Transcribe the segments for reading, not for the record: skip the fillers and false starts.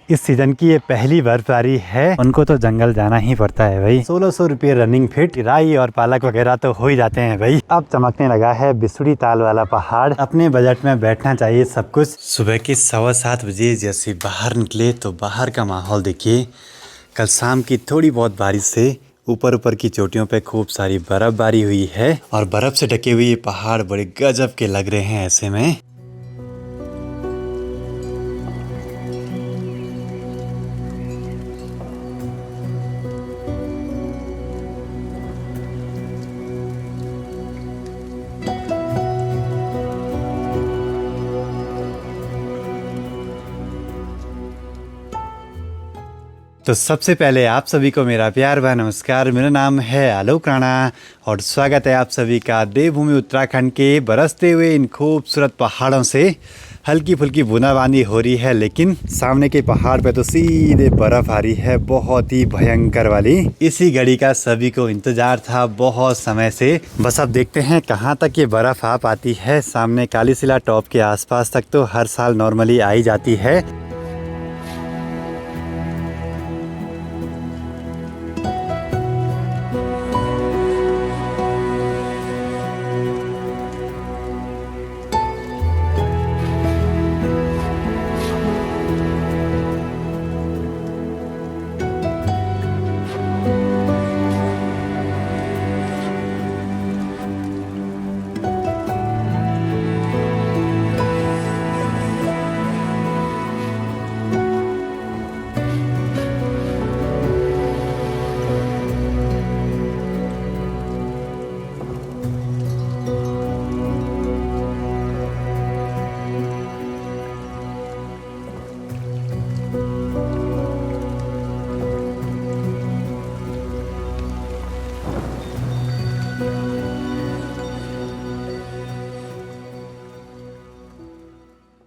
इस सीजन की ये पहली बर्फबारी है, उनको तो जंगल जाना ही पड़ता है भाई। 1600 रुपये रनिंग फिट, राई और पालक वगैरह तो हो ही जाते हैं भाई। अब चमकने लगा है बिसुड़ी ताल वाला पहाड़, अपने बजट में बैठना चाहिए सब कुछ। सुबह के 7:15 बजे जैसे बाहर निकले तो बाहर का माहौल देखिए। कल शाम की थोड़ी बहुत बारिश से ऊपर की चोटियों पे खूब सारी बर्फबारी हुई है और बर्फ से ढके हुए ये पहाड़ बड़े गजब के लग रहे हैं ऐसे में। तो सबसे पहले आप सभी को मेरा प्यार व नमस्कार। मेरा नाम है आलोक राणा और स्वागत है आप सभी का देवभूमि उत्तराखंड के बरसते हुए इन खूबसूरत पहाड़ों से। हल्की फुल्की बूंदाबांदी हो रही है, लेकिन सामने के पहाड़ पे तो सीधे बर्फ आ रही है, बहुत ही भयंकर वाली। इसी घड़ी का सभी को इंतजार था बहुत समय से। बस अब देखते हैं कहाँ तक ये बर्फ आ पाती है। सामने कालीसिला टॉप के आसपास तक तो हर साल नॉर्मली आई जाती है।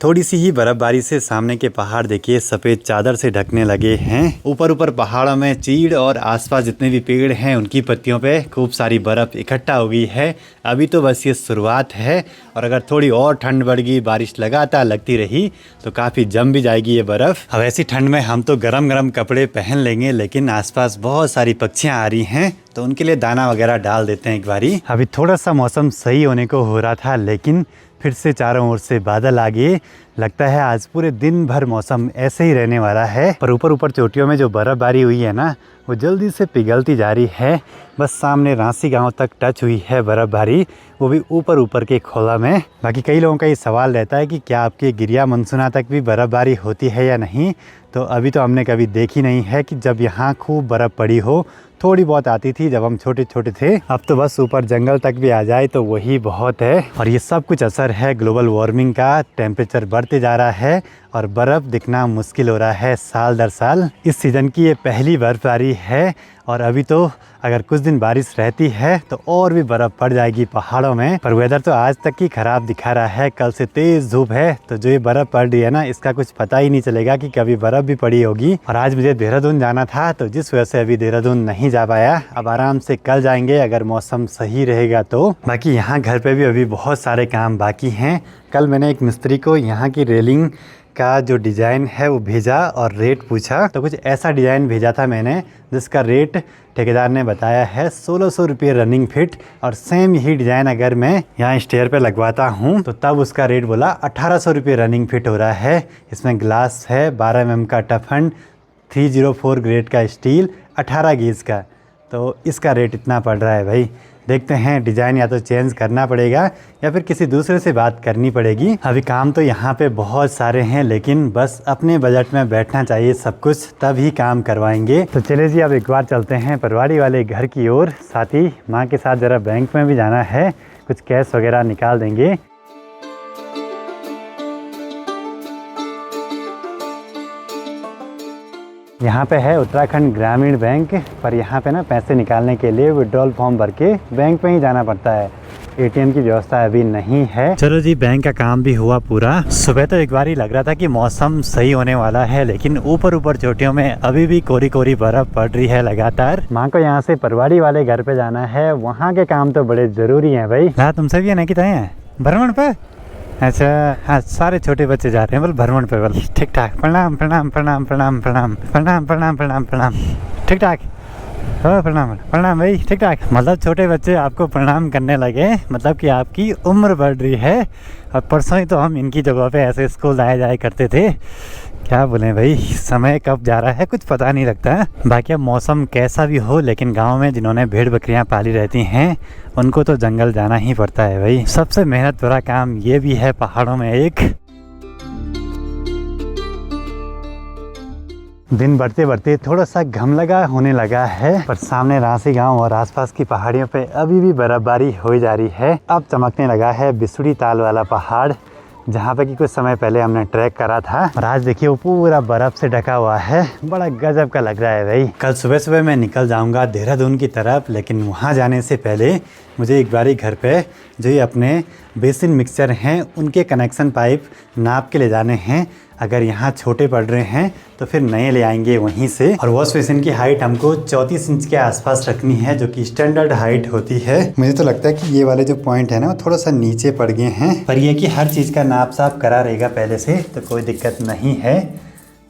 थोड़ी सी ही बर्फबारी से सामने के पहाड़ देखिए सफ़ेद चादर से ढकने लगे हैं। ऊपर पहाड़ों में चीड़ और आसपास जितने भी पेड़ हैं उनकी पत्तियों पे खूब सारी बर्फ़ इकट्ठा हो गई है। अभी तो बस ये शुरुआत है और अगर थोड़ी और ठंड बढ़ गई, बारिश लगातार लगती रही तो काफ़ी जम भी जाएगी ये बर्फ़। अब ऐसी ठंड में हम तो गरम गरम कपड़े पहन लेंगे, लेकिन आसपास बहुत सारी पक्षियाँ आ रही हैं तो उनके लिए दाना वगैरह डाल देते हैं एक बारी। अभी थोड़ा सा मौसम सही होने को हो रहा था, लेकिन फिर से चारों ओर से बादल आ गए। लगता है आज पूरे दिन भर मौसम ऐसे ही रहने वाला है। पर ऊपर चोटियों में जो बर्फबारी हुई है ना, वो जल्दी से पिघलती जा रही है। बस सामने रांसी गांव तक टच हुई है बर्फबारी, वो भी ऊपर के खोला में। बाकी कई लोगों का ये सवाल रहता है कि क्या आपके गिरिया मनसुना तक भी बर्फबारी होती है या नहीं। तो अभी तो हमने कभी देखी नहीं है कि जब यहाँ खूब बर्फ़ पड़ी हो। थोड़ी बहुत आती थी जब हम छोटे छोटे थे, अब तो बस ऊपर जंगल तक भी आ जाए तो वही बहुत है। और ये सब कुछ असर है ग्लोबल वार्मिंग का। टेम्परेचर बढ़ते जा रहा है और बर्फ़ दिखना मुश्किल हो रहा है साल दर साल। इस सीज़न की ये पहली बर्फबारी है और अभी तो अगर कुछ दिन बारिश रहती है तो और भी बर्फ़ पड़ जाएगी पहाड़ों में। पर वेदर तो आज तक ही ख़राब दिखा रहा है। कल से तेज़ धूप है तो जो ये बर्फ़ पड़ रही है ना, इसका कुछ पता ही नहीं चलेगा कि कभी बर्फ़ भी पड़ी होगी। और आज मुझे देहरादून जाना था तो जिस वजह से अभी देहरादून नहीं जा पाया। अब आराम से कल जाएंगे अगर मौसम सही रहेगा तो। बाकी यहाँ घर पे भी अभी बहुत सारे काम बाकी हैं। कल मैंने एक मिस्त्री को यहाँ की रेलिंग का जो डिज़ाइन है वो भेजा और रेट पूछा, तो कुछ ऐसा डिज़ाइन भेजा था मैंने जिसका रेट ठेकेदार ने बताया है 1600 रुपये रनिंग फिट। और सेम यही डिज़ाइन अगर मैं यहाँ स्टेयर पे लगवाता हूँ तो तब उसका रेट बोला 1800 रुपये रनिंग फिट हो रहा है। इसमें ग्लास है, 12 mm का टफन, 304 ग्रेड का स्टील, 18 गेज का। तो इसका रेट इतना पड़ रहा है भाई। देखते हैं डिज़ाइन या तो चेंज करना पड़ेगा या फिर किसी दूसरे से बात करनी पड़ेगी। अभी काम तो यहाँ पे बहुत सारे हैं, लेकिन बस अपने बजट में बैठना चाहिए सब कुछ, तभी काम करवाएंगे। तो चलिए जी अब एक बार चलते हैं परवाड़ी वाले घर की ओर। साथ ही माँ के साथ ज़रा बैंक में भी जाना है, कुछ कैश वगैरह निकाल देंगे। यहाँ पे है उत्तराखंड ग्रामीण बैंक, पर यहाँ पे ना पैसे निकालने के लिए विड्रॉल फॉर्म भर के बैंक में ही जाना पड़ता है। एटीएम की व्यवस्था अभी नहीं है। चलो जी बैंक का काम भी हुआ पूरा। सुबह तो एक बार ही लग रहा था कि मौसम सही होने वाला है, लेकिन ऊपर चोटियों में अभी भी कोरी बर्फ पड़ रही है लगातार। माँ को यहाँ से परवाड़ी वाले घर पे जाना है, वहाँ के काम तो बड़े जरूरी है भाई। हाँ तुमसे भी है ना कि भ्रमण पे अच्छा हाँ, सारे छोटे बच्चे जा रहे हैं बोल भ्रमण पे बोल। ठीक ठाक, प्रणाम प्रणाम प्रणाम प्रणाम प्रणाम प्रणाम प्रणाम प्रणाम प्रणाम। ठीक ठाक, हाँ प्रणाम प्रणाम भाई, ठीक ठाक। मतलब छोटे बच्चे आपको प्रणाम करने लगे, मतलब कि आपकी उम्र बढ़ रही है। और परसों ही तो हम इनकी जगह पे ऐसे स्कूल आए जाए करते थे। क्या बोलें भाई, समय कब जा रहा है कुछ पता नहीं लगता। बाकी अब मौसम कैसा भी हो, लेकिन गांव में जिन्होंने भेड़ बकरियां पाली रहती हैं उनको तो जंगल जाना ही पड़ता है भाई। सबसे मेहनत भरा काम ये भी है पहाड़ों में एक। दिन बढ़ते बढ़ते थोड़ा सा घमलगा होने लगा है, पर सामने रांसी गांव और आसपास की पहाड़ियों पे अभी भी बर्फबारी हो जा रही है। अब चमकने लगा है बिसुड़ी ताल वाला पहाड़, जहाँ पे कि कुछ समय पहले हमने ट्रैक करा था। और आज देखिए वो पूरा बर्फ से ढका हुआ है, बड़ा गजब का लग रहा है भाई। कल सुबह सुबह मैं निकल जाऊंगा देहरादून की तरफ, लेकिन वहाँ जाने से पहले मुझे एक बारी घर पे जो ये अपने बेसिन मिक्सचर हैं उनके कनेक्शन पाइप नाप के ले जाने हैं। अगर यहाँ छोटे पड़ रहे हैं तो फिर नए ले आएंगे वहीं से। और वॉश बेसिन की हाइट हमको 34 इंच के आसपास रखनी है, जो कि स्टैंडर्ड हाइट होती है। मुझे तो लगता है कि ये वाले जो पॉइंट है ना वो थोड़ा सा नीचे पड़ गए हैं, पर ये कि हर चीज़ का नाप साफ करा रहेगा पहले से, तो कोई दिक्कत नहीं है।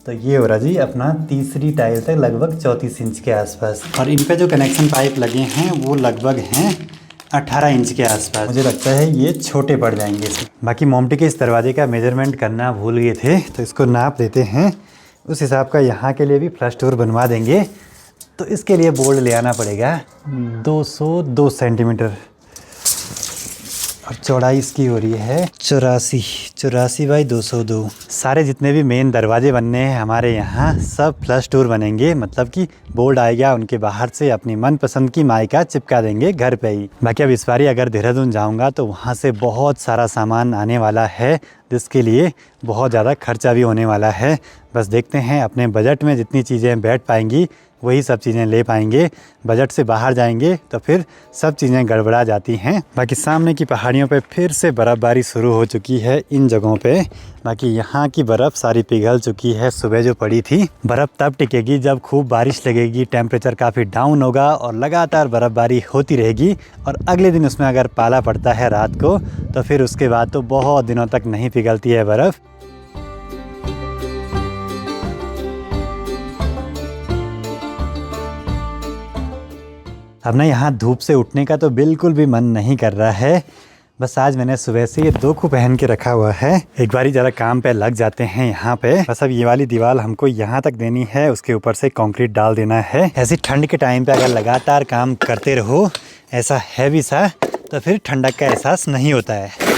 तो ये हो रहा जी अपना तीसरी टाइल तक लगभग 34 इंच के आसपास। और इन पे जो कनेक्शन पाइप लगे हैं वो लगभग हैं 18 इंच के आसपास। मुझे लगता है ये छोटे पड़ जाएंगे इसे। बाकी मोमटी के इस दरवाजे का मेजरमेंट करना भूल गए थे, तो इसको नाप देते हैं। उस हिसाब का यहाँ के लिए भी फ्लश डोर बनवा देंगे। तो इसके लिए बोर्ड ले आना पड़ेगा 202 सेंटीमीटर, और चौड़ाई इसकी हो रही है 84 बाई 202। सारे जितने भी मेन दरवाजे बनने हैं हमारे यहाँ सब फ्लश डोर बनेंगे, मतलब कि बोर्ड आएगा उनके बाहर से, अपनी मनपसंद की माइका चिपका देंगे घर पे ही। बाकी अब इस बारी अगर देहरादून जाऊँगा तो वहाँ से बहुत सारा सामान आने वाला है, जिसके लिए बहुत ज़्यादा खर्चा भी होने वाला है। बस देखते हैं अपने बजट में जितनी चीज़ें बैठ पाएंगी वही सब चीज़ें ले पाएंगे। बजट से बाहर जाएंगे तो फिर सब चीज़ें गड़बड़ा जाती हैं। बाकी सामने की पहाड़ियों पे फिर से बर्फ़बारी शुरू हो चुकी है इन जगहों पे। बाकी यहाँ की बर्फ़ सारी पिघल चुकी है सुबह जो पड़ी थी। बर्फ़ तब टिकेगी जब खूब बारिश लगेगी, टेम्परेचर काफ़ी डाउन होगा और लगातार बर्फ़बारी होती रहेगी। और अगले दिन उसमें अगर पाला पड़ता है रात को तो फिर उसके बाद तो बहुत दिनों तक नहीं पिघलती है बर्फ़। अब ना यहाँ धूप से उठने का तो बिल्कुल भी मन नहीं कर रहा है। बस आज मैंने सुबह से ये दोखू पहन के रखा हुआ है। एक बारी ज़रा काम पे लग जाते हैं यहाँ पे। बस अब ये वाली दीवार हमको यहाँ तक देनी है, उसके ऊपर से कंक्रीट डाल देना है। ऐसी ठंड के टाइम पे अगर लगातार काम करते रहो ऐसा हैवी सा, तो फिर ठंडक का एहसास नहीं होता है।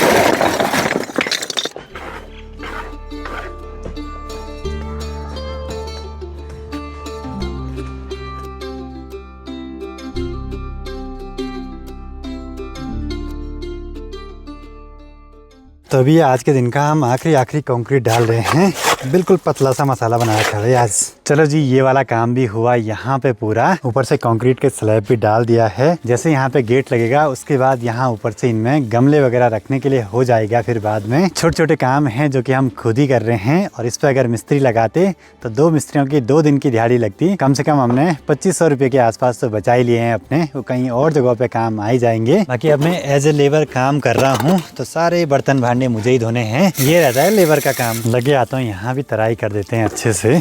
तो अभी आज के दिन का हम आखिरी कंक्रीट डाल रहे हैं। बिल्कुल पतला सा मसाला बना रखा है आज। चलो जी, ये वाला काम भी हुआ यहाँ पे पूरा। ऊपर से कंक्रीट के स्लैब भी डाल दिया है। जैसे यहाँ पे गेट लगेगा उसके बाद यहाँ ऊपर से इनमें गमले वगैरह रखने के लिए हो जाएगा। फिर बाद में छोटे छोटे काम हैं जो कि हम खुद ही कर रहे हैं। और इस पे अगर मिस्त्री लगाते तो 2 मिस्त्रियों की 2 दिन की दिहाड़ी लगती। कम से कम हमने 2500 रुपये के आसपास तो बचा ही लिए हैं अपने, वो कहीं और जगहों पे काम आ ही जाएंगे। बाकी अब मैं एज ए लेबर काम कर रहा हूँ तो सारे बर्तन भांडे मुझे ही धोने हैं। ये रहता है लेबर का काम। लगे आता हूँ यहाँ भी तराई कर देते हैं अच्छे से।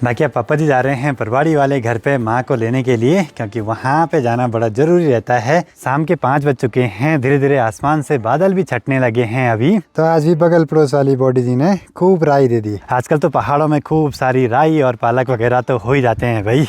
बाकी अब पापा जी जा रहे हैं परवाड़ी वाले घर पे माँ को लेने के लिए, क्योंकि वहाँ पे जाना बड़ा ज़रूरी रहता है। शाम के 5 बज चुके हैं, धीरे धीरे आसमान से बादल भी छटने लगे हैं अभी। तो आज भी बगल पड़ोस वाली बॉडी जी ने खूब राई दे दी। आजकल तो पहाड़ों में खूब सारी राई और पालक वगैरह तो हो ही जाते हैं भाई।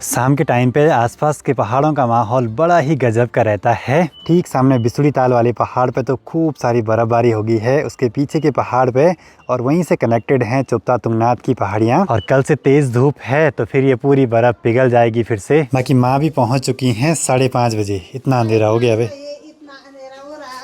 शाम के टाइम पे आसपास के पहाड़ों का माहौल बड़ा ही गजब का रहता है। ठीक सामने बिसुड़ी ताल वाले पहाड़ पे तो खूब सारी बर्फबारी होगी है, उसके पीछे के पहाड़ पे, और वहीं से कनेक्टेड हैं चोपता तुंगनाथ की पहाड़ियाँ। और कल से तेज़ धूप है तो फिर ये पूरी बर्फ़ पिघल जाएगी फिर से। बाकी माँ भी पहुँच चुकी हैं 5:30 बजे। इतना अंधेरा हो गया अभी।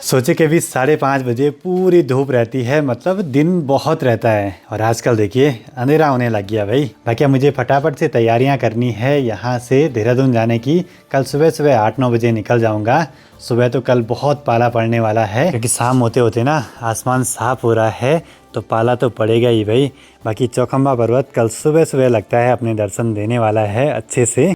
सोचे कि अभी 5:30 बजे पूरी धूप रहती है, मतलब दिन बहुत रहता है। और आजकल देखिए अंधेरा होने लग गया भाई। बाकी अब मुझे फटाफट से तैयारियां करनी है यहाँ से देहरादून जाने की। कल सुबह सुबह 8-9 बजे निकल जाऊँगा। सुबह तो कल बहुत पाला पड़ने वाला है, क्योंकि शाम होते होते ना आसमान साफ हो रहा है, तो पाला तो पड़ेगा ही भाई। बाकी चौखंबा पर्वत कल सुबह सुबह लगता है अपने दर्शन देने वाला है अच्छे से।